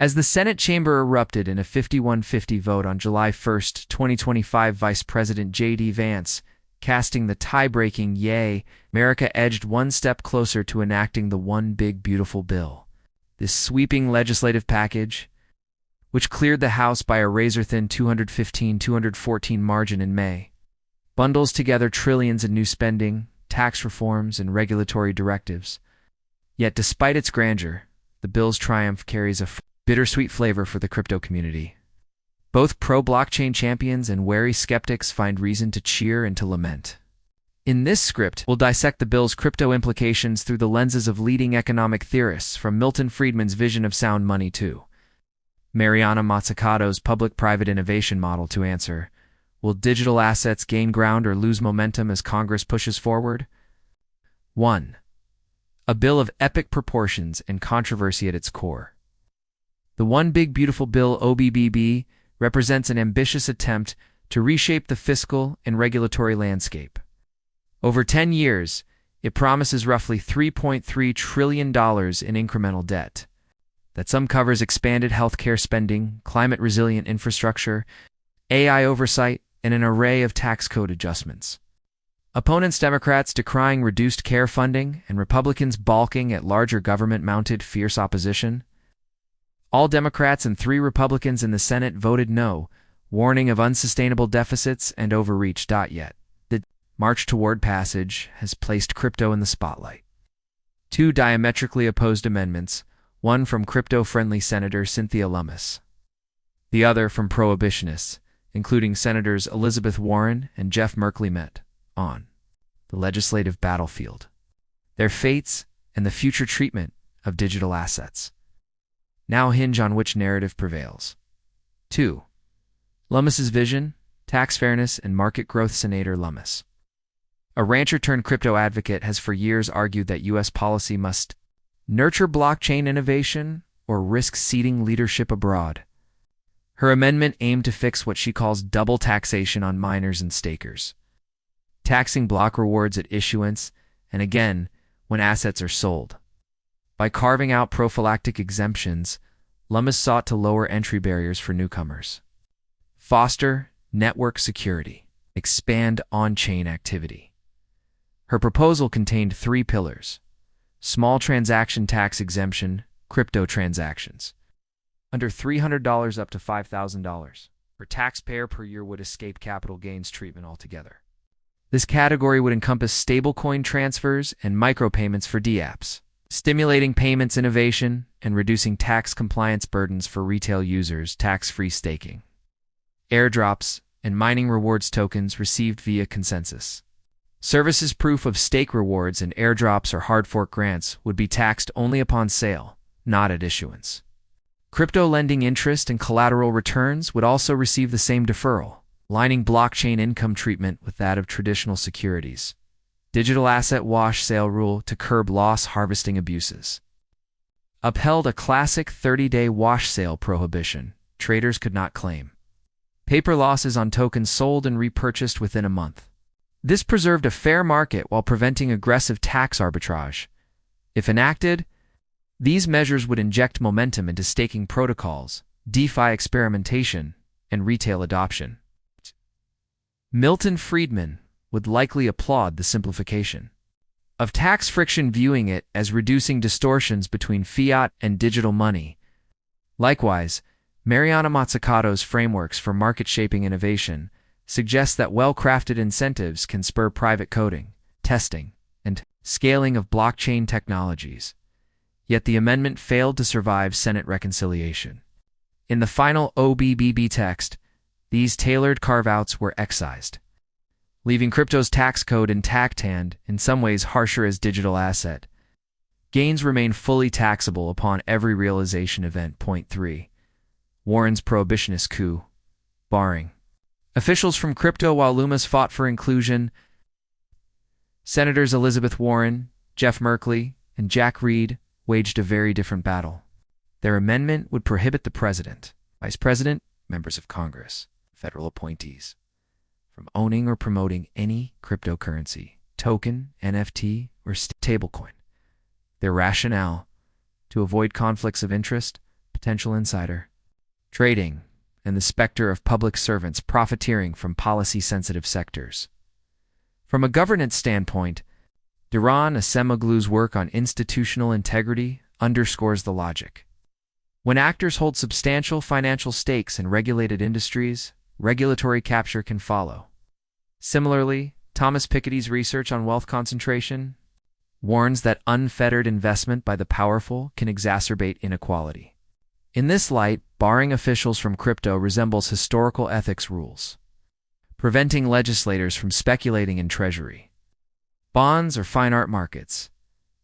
As the Senate chamber erupted in a 51-50 vote on July 1, 2025, Vice President J.D. Vance casting the tie-breaking yay, America edged one step closer to enacting the One Big Beautiful Bill. This sweeping legislative package, which cleared the House by a razor-thin 215-214 margin in May, bundles together trillions in new spending, tax reforms, and regulatory directives. Yet despite its grandeur, the bill's triumph carries a bittersweet flavor for the crypto community. Both pro-blockchain champions and wary skeptics find reason to cheer and to lament. In this script, we'll dissect the bill's crypto implications through the lenses of leading economic theorists, from Milton Friedman's vision of sound money to Mariana Mazzucato's public-private innovation model to answer, will digital assets gain ground or lose momentum as Congress pushes forward? 1. A bill of epic proportions and controversy at its core. The One Big Beautiful Bill OBBB represents an ambitious attempt to reshape the fiscal and regulatory landscape. Over 10 years, it promises roughly $3.3 trillion in incremental debt. That sum covers expanded healthcare spending, climate-resilient infrastructure, AI oversight, and an array of tax code adjustments. Opponents Democrats decrying reduced care funding and Republicans balking at larger government-mounted fierce opposition. All Democrats and 3 Republicans in the Senate voted no, warning of unsustainable deficits and overreach. Yet, the march toward passage has placed crypto in the spotlight. 2 diametrically opposed amendments, one from crypto-friendly Senator Cynthia Lummis, the other from prohibitionists, including Senators Elizabeth Warren and Jeff Merkley, met on the legislative battlefield. Their fates and the future treatment of digital assets now hinge on which narrative prevails. 2. Lummis's vision, tax fairness, and market growth. Senator Lummis, a rancher-turned-crypto advocate, has for years argued that U.S. policy must nurture blockchain innovation or risk ceding leadership abroad. Her amendment aimed to fix what she calls double taxation on miners and stakers, taxing block rewards at issuance and again when assets are sold. By carving out prophylactic exemptions, Lummis sought to lower entry barriers for newcomers, foster network security, expand on-chain activity. Her proposal contained 3 pillars: small transaction tax exemption, crypto transactions under $300 up to $5,000 per taxpayer per year would escape capital gains treatment altogether. This category would encompass stablecoin transfers and micropayments for dApps, stimulating payments innovation and reducing tax compliance burdens for retail users. Tax-free staking, airdrops, and mining rewards tokens received via consensus. Services proof of stake rewards and airdrops or hard fork grants would be taxed only upon sale, not at issuance. Crypto lending interest and collateral returns would also receive the same deferral, aligning blockchain income treatment with that of traditional securities. Digital asset wash sale rule to curb loss harvesting abuses. Upheld a classic 30-day wash sale prohibition traders could not claim paper losses on tokens sold and repurchased within a month. This preserved a fair market while preventing aggressive tax arbitrage. If enacted, these measures would inject momentum into staking protocols, DeFi experimentation, and retail adoption. Milton Friedman would likely applaud the simplification of tax friction, viewing it as reducing distortions between fiat and digital money. Likewise, Mariana Mazzucato's frameworks for market-shaping innovation suggest that well-crafted incentives can spur private coding, testing, and scaling of blockchain technologies. Yet the amendment failed to survive Senate reconciliation. In the final OBBB text, these tailored carve-outs were excised, leaving crypto's tax code intact and, in some ways, harsher as digital asset. Gains remain fully taxable upon every realization event. Point 3. Warren's prohibitionist coup, barring officials from crypto. While Lummis fought for inclusion, Senators Elizabeth Warren, Jeff Merkley, and Jack Reed waged a very different battle. Their amendment would prohibit the President, Vice President, members of Congress, federal appointees from owning or promoting any cryptocurrency, token, NFT, or stablecoin. Their rationale: to avoid conflicts of interest, potential insider trading, and the specter of public servants profiteering from policy-sensitive sectors. From a governance standpoint, Diron Acemoglu's work on institutional integrity underscores the logic. When actors hold substantial financial stakes in regulated industries, regulatory capture can follow. Similarly, Thomas Piketty's research on wealth concentration warns that unfettered investment by the powerful can exacerbate inequality. In this light, barring officials from crypto resembles historical ethics rules, preventing legislators from speculating in treasury, bonds, or fine art markets.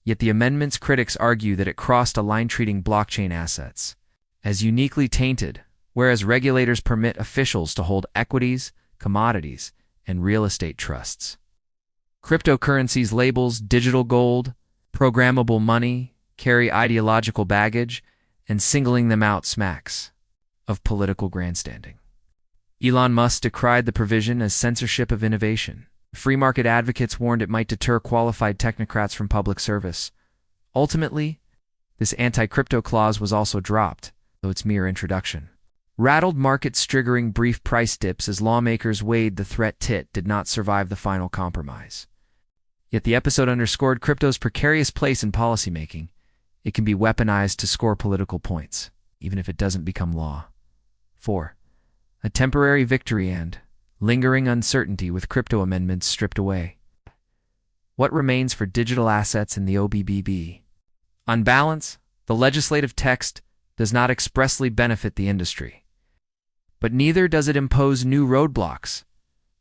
Yet the amendment's critics argue that it crossed a line treating blockchain assets as uniquely tainted, whereas regulators permit officials to hold equities, commodities, and real estate trusts. Cryptocurrencies labels digital gold, programmable money carry ideological baggage, and singling them out smacks of political grandstanding. Elon Musk decried the provision as censorship of innovation. Free market advocates warned it might deter qualified technocrats from public service. Ultimately, this anti-crypto clause was also dropped, though its mere introduction rattled markets, triggering brief price dips as lawmakers weighed the threat. Did not survive the final compromise. Yet the episode underscored crypto's precarious place in policymaking. It can be weaponized to score political points, even if it doesn't become law. 4. A temporary victory and lingering uncertainty with crypto amendments stripped away. What remains for digital assets in the OBBB? On balance, the legislative text does not expressly benefit the industry. But neither does it impose new roadblocks.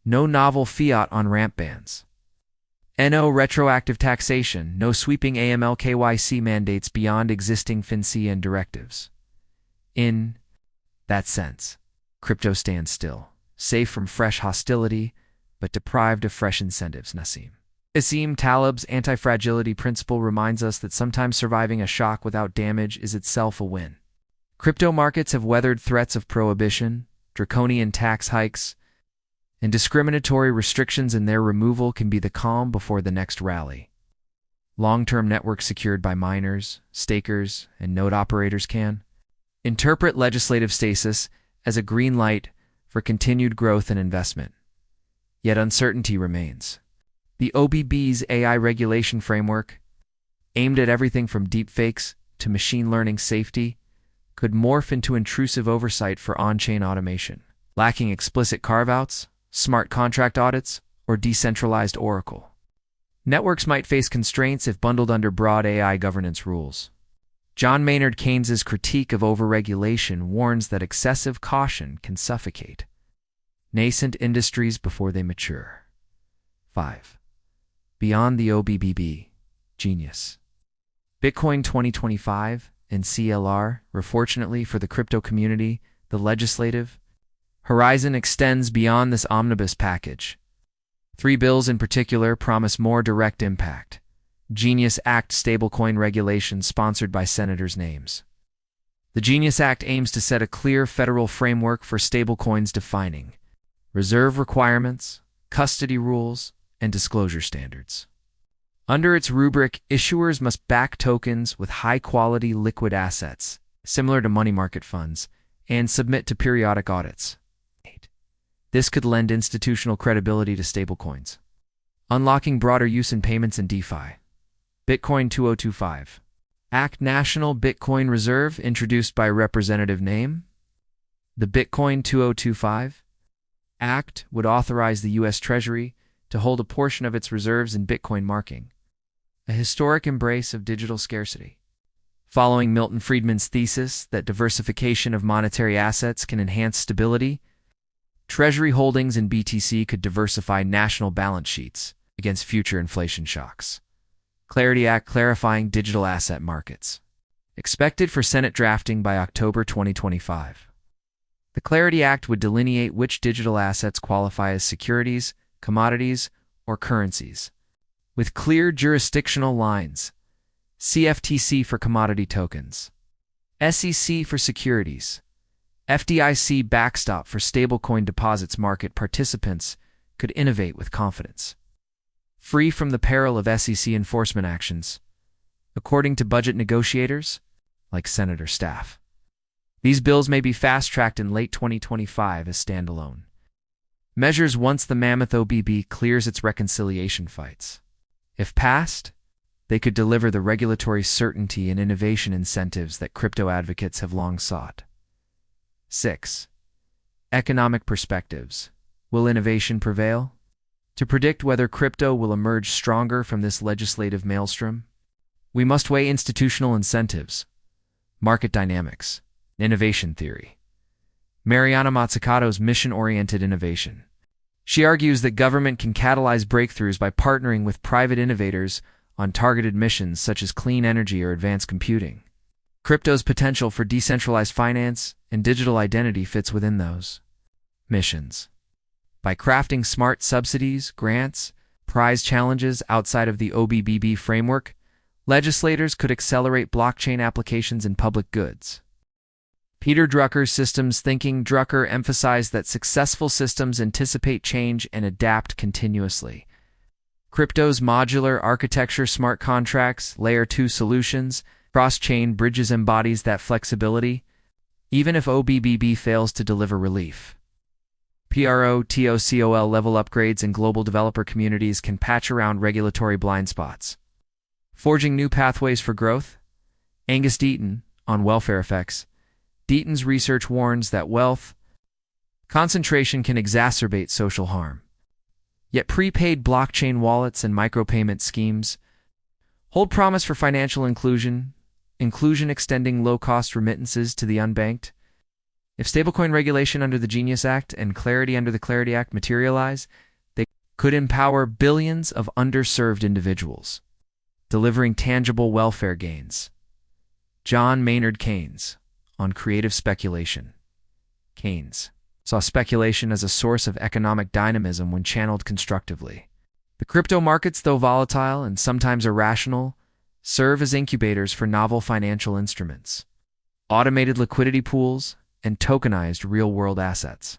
No novel fiat on-ramp bans. No retroactive taxation, no sweeping AML/KYC mandates beyond existing FinCEN directives. In that sense, crypto stands still, safe from fresh hostility, but deprived of fresh incentives. Nassim Taleb's anti-fragility principle reminds us that sometimes surviving a shock without damage is itself a win. Crypto markets have weathered threats of prohibition, draconian tax hikes, and discriminatory restrictions, and their removal can be the calm before the next rally. Long-term networks secured by miners, stakers, and node operators can interpret legislative stasis as a green light for continued growth and investment. Yet uncertainty remains. The OBBB's AI regulation framework, aimed at everything from deepfakes to machine learning safety, could morph into intrusive oversight for on-chain automation, lacking explicit carve-outs, smart contract audits, or decentralized oracle. Networks might face constraints if bundled under broad AI governance rules. John Maynard Keynes's critique of overregulation warns that excessive caution can suffocate nascent industries before they mature. 5. Beyond the OBBB, genius. Bitcoin 2025 and CLR, fortunately for the crypto community, the legislative horizon extends beyond this omnibus package. 3 bills in particular promise more direct impact. Genius Act stablecoin regulations sponsored by senators' names. The Genius Act aims to set a clear federal framework for stablecoins, defining reserve requirements, custody rules, and disclosure standards. Under its rubric, issuers must back tokens with high-quality liquid assets, similar to money market funds, and submit to periodic audits. This could lend institutional credibility to stablecoins, unlocking broader use in payments and DeFi. Bitcoin 2025 Act National Bitcoin Reserve, introduced by Representative Name. The Bitcoin 2025 Act would authorize the U.S. Treasury to hold a portion of its reserves in Bitcoin, marking a historic embrace of digital scarcity. Following Milton Friedman's thesis that diversification of monetary assets can enhance stability, Treasury holdings in BTC could diversify national balance sheets against future inflation shocks. Clarity Act clarifying digital asset markets. Expected for Senate drafting by October 2025. The Clarity Act would delineate which digital assets qualify as securities, commodities, or currencies, with clear jurisdictional lines. CFTC for commodity tokens, SEC for securities, FDIC backstop for stablecoin deposits. Market participants could innovate with confidence, free from the peril of SEC enforcement actions, according to budget negotiators like Senator Staff. These bills may be fast-tracked in late 2025 as standalone measures once the mammoth OBBB clears its reconciliation fights. If passed, they could deliver the regulatory certainty and innovation incentives that crypto advocates have long sought. 6. Economic perspectives. Will innovation prevail? To predict whether crypto will emerge stronger from this legislative maelstrom, we must weigh institutional incentives, market dynamics, innovation theory. Mariana Mazzucato's mission-oriented innovation. She argues that government can catalyze breakthroughs by partnering with private innovators on targeted missions such as clean energy or advanced computing. Crypto's potential for decentralized finance and digital identity fits within those missions. By crafting smart subsidies, grants, prize challenges outside of the OBBB framework, legislators could accelerate blockchain applications in public goods. Peter Drucker's systems thinking. Drucker emphasized that successful systems anticipate change and adapt continuously. Crypto's modular architecture, smart contracts, layer 2 solutions, cross-chain bridges embodies that flexibility, even if OBBB fails to deliver relief. PROTOCOL level upgrades in global developer communities can patch around regulatory blind spots. Forging new pathways for growth. Angus Deaton, on welfare effects. Deaton's research warns that wealth concentration can exacerbate social harm. Yet prepaid blockchain wallets and micropayment schemes hold promise for financial inclusion extending low-cost remittances to the unbanked. If stablecoin regulation under the Genius Act and clarity under the Clarity Act materialize, they could empower billions of underserved individuals, delivering tangible welfare gains. John Maynard Keynes, on creative speculation. Keynes saw speculation as a source of economic dynamism when channeled constructively. The crypto markets, though volatile and sometimes irrational, serve as incubators for novel financial instruments, automated liquidity pools, and tokenized real-world assets.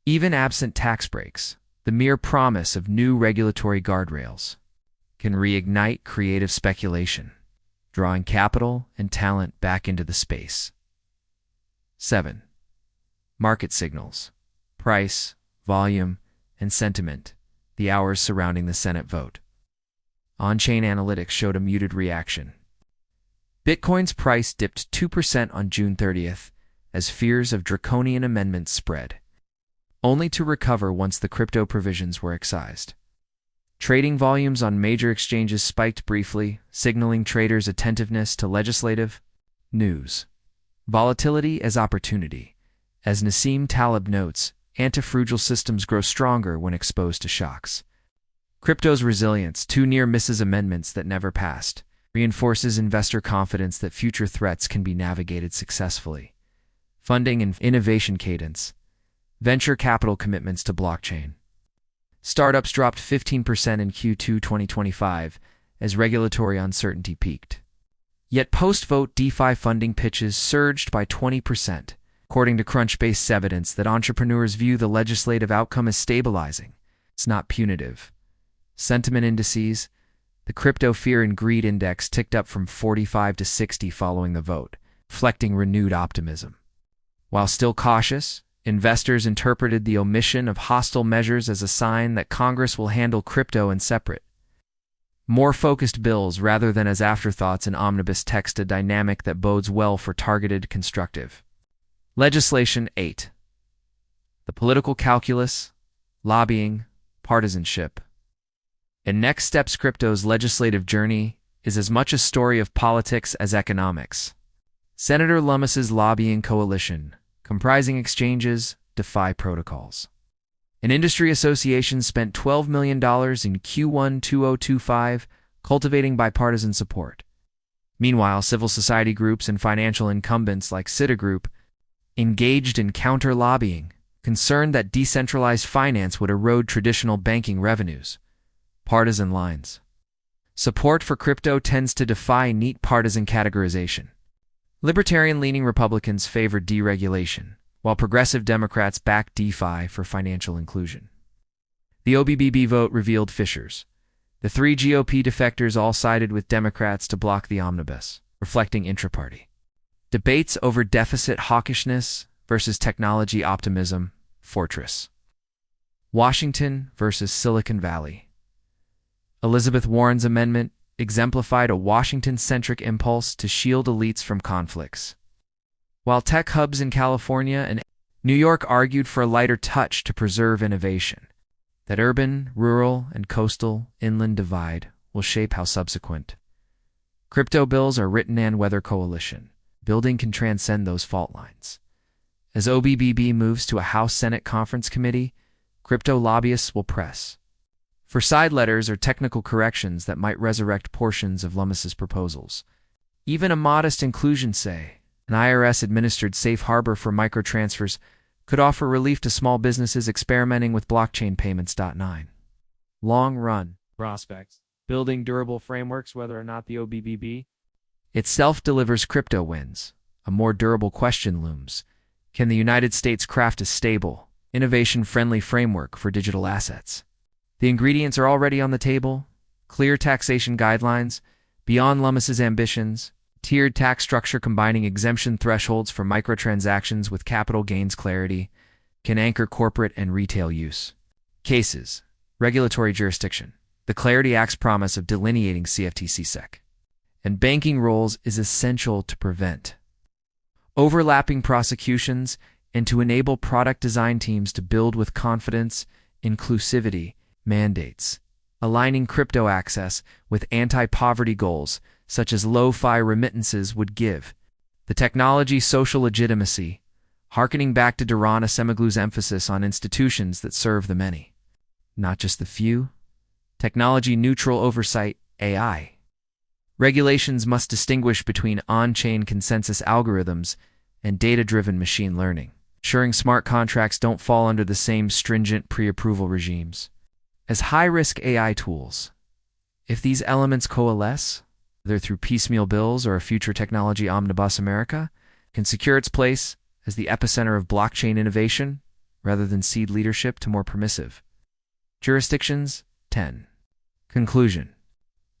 Even absent tax breaks, the mere promise of new regulatory guardrails can reignite creative speculation, drawing capital and talent back into the space. 7. Market signals. Price, volume, and sentiment, the hours surrounding the Senate vote. On-chain analytics showed a muted reaction. Bitcoin's price dipped 2% on June 30th as fears of draconian amendments spread, only to recover once the crypto provisions were excised. Trading volumes on major exchanges spiked briefly, signaling traders' attentiveness to legislative news. Volatility as opportunity. As Nassim Taleb notes, antifragile systems grow stronger when exposed to shocks. Crypto's resilience, 2 near misses amendments that never passed, reinforces investor confidence that future threats can be navigated successfully. Funding and innovation cadence. Venture capital commitments to blockchain. Startups dropped 15% in Q2 2025 as regulatory uncertainty peaked. Yet post-vote DeFi funding pitches surged by 20%, according to Crunchbase's evidence that entrepreneurs view the legislative outcome as stabilizing. It's not punitive. Sentiment indices. The Crypto Fear and Greed Index ticked up from 45 to 60 following the vote, reflecting renewed optimism. While still cautious, investors interpreted the omission of hostile measures as a sign that Congress will handle crypto in separate, more focused bills rather than as afterthoughts in omnibus text, a dynamic that bodes well for targeted constructive legislation. 8. The political calculus, lobbying, partisanship. In Next Steps, crypto's legislative journey is as much a story of politics as economics. Senator Lummis's lobbying coalition, comprising exchanges, DeFi protocols, and industry associations, spent $12 million in Q1 2025 cultivating bipartisan support. Meanwhile, civil society groups and financial incumbents like Citigroup engaged in counter-lobbying, concerned that decentralized finance would erode traditional banking revenues. Partisan lines. Support for crypto tends to defy neat partisan categorization. Libertarian-leaning Republicans favor deregulation, while progressive Democrats back DeFi for financial inclusion. The OBBB vote revealed fissures. The 3 GOP defectors all sided with Democrats to block the omnibus, reflecting intra-party Debates over deficit hawkishness versus technology optimism, Fortress. Washington versus Silicon Valley. Elizabeth Warren's amendment exemplified a Washington-centric impulse to shield elites from conflicts. While tech hubs in California and New York argued for a lighter touch to preserve innovation, that urban, rural, and coastal inland divide will shape how subsequent crypto bills are written and whether coalition building can transcend those fault lines. As OBBB moves to a House-Senate Conference Committee, crypto lobbyists will press for side letters or technical corrections that might resurrect portions of Lummis's proposals. Even a modest inclusion, say, an IRS-administered safe harbor for microtransfers, could offer relief to small businesses experimenting with blockchain payments. 9. Long-run prospects. Building durable frameworks, whether or not the OBBB itself delivers crypto wins. A more durable question looms. Can the United States craft a stable, innovation-friendly framework for digital assets? The ingredients are already on the table: clear taxation guidelines, beyond Lummis's ambitions, tiered tax structure combining exemption thresholds for microtransactions with capital gains clarity, can anchor corporate and retail use cases. Regulatory jurisdiction. The Clarity Act's promise of delineating CFTC-SEC and banking roles is essential to prevent overlapping prosecutions and to enable product design teams to build with confidence. Inclusivity mandates aligning crypto access with anti-poverty goals such as lo-fi remittances would give the technology social legitimacy, harkening back to Duran Acemoglu's emphasis on institutions that serve the many, not just the few. Technology-neutral oversight, AI. Regulations must distinguish between on-chain consensus algorithms and data-driven machine learning, ensuring smart contracts don't fall under the same stringent pre-approval regimes as high-risk AI tools. If these elements coalesce, whether through piecemeal bills or a future technology omnibus, America can secure its place as the epicenter of blockchain innovation rather than cede leadership to more permissive jurisdictions. 10. Conclusion.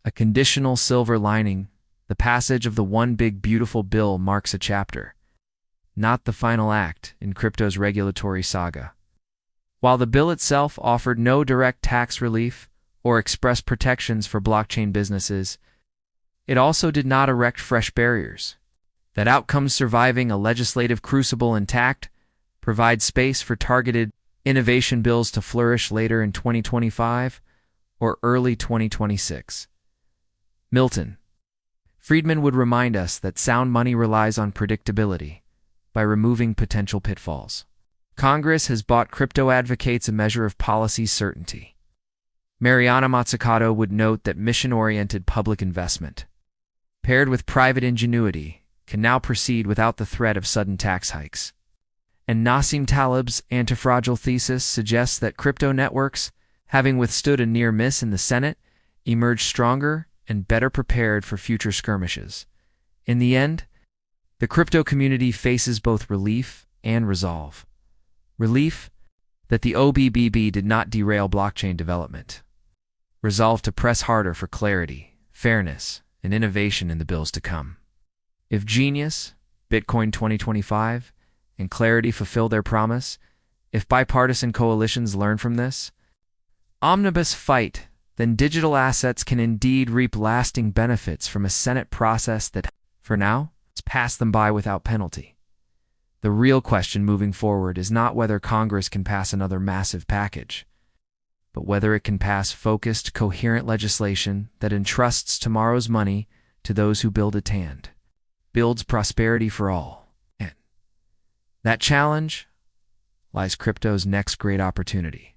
A conditional silver lining. The passage of the One Big Beautiful Bill marks a chapter, not the final act, in crypto's regulatory saga. While the bill itself offered no direct tax relief or express protections for blockchain businesses, it also did not erect fresh barriers. That outcomes surviving a legislative crucible intact provide space for targeted innovation bills to flourish later in 2025 or early 2026. Milton Friedman would remind us that sound money relies on predictability by removing potential pitfalls. Congress has bought crypto advocates a measure of policy certainty. Mariana Mazzucato would note that mission-oriented public investment, paired with private ingenuity, can now proceed without the threat of sudden tax hikes. And Nassim Taleb's antifragile thesis suggests that crypto networks, having withstood a near miss in the Senate, emerge stronger and better prepared for future skirmishes. In the end, the crypto community faces both relief and resolve. Relief that the OBBB did not derail blockchain development. Resolve to press harder for clarity, fairness, and innovation in the bills to come. If Genius, Bitcoin 2025, and Clarity fulfill their promise, if bipartisan coalitions learn from this omnibus fight, then digital assets can indeed reap lasting benefits from a Senate process that, for now, has passed them by without penalty. The real question moving forward is not whether Congress can pass another massive package, but whether it can pass focused, coherent legislation that entrusts tomorrow's money to those who build it and builds prosperity for all. And that challenge lies crypto's next great opportunity.